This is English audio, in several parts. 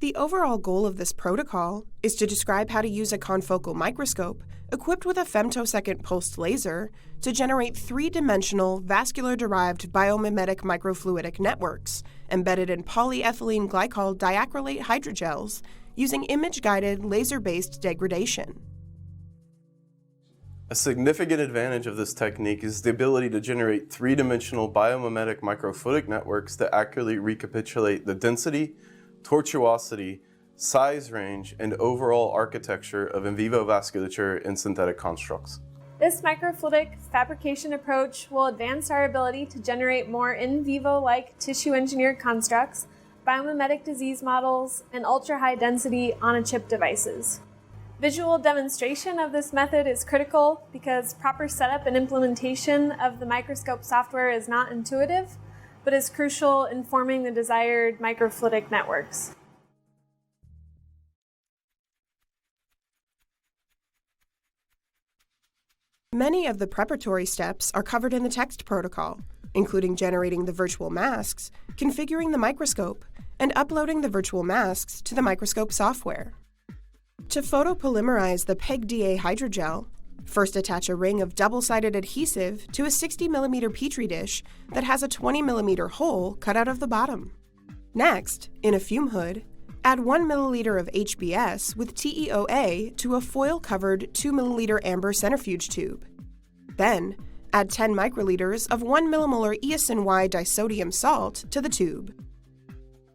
The overall goal of this protocol is to describe how to use a confocal microscope equipped with a femtosecond pulsed laser to generate three-dimensional vascular-derived biomimetic microfluidic networks embedded in polyethylene glycol diacrylate hydrogels using image-guided laser-based degradation. A significant advantage of this technique is the ability to generate three-dimensional biomimetic microfluidic networks that accurately recapitulate the density, tortuosity, size range, and overall architecture of in vivo vasculature in synthetic constructs. This microfluidic fabrication approach will advance our ability to generate more in vivo-like tissue-engineered constructs, biomimetic disease models, and ultra-high density on-a-chip devices. Visual demonstration of this method is critical because proper setup and implementation of the microscope software is not intuitive, but is crucial in forming the desired microfluidic networks. Many of the preparatory steps are covered in the text protocol, including generating the virtual masks, configuring the microscope, and uploading the virtual masks to the microscope software. To photopolymerize the PEGDA hydrogel, first attach a ring of double-sided adhesive to a 60mm Petri dish that has a 20mm hole cut out of the bottom. Next, in a fume hood, add 1 milliliter of HBS with TEOA to a foil-covered 2 milliliter amber centrifuge tube. Then, add 10 microliters of 1 millimolar eosin Y disodium salt to the tube.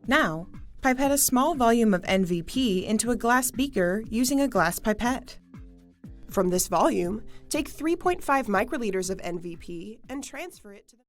Now, pipette a small volume of NVP into a glass beaker using a glass pipette. From this volume, take 3.5 microliters of NVP and transfer it to the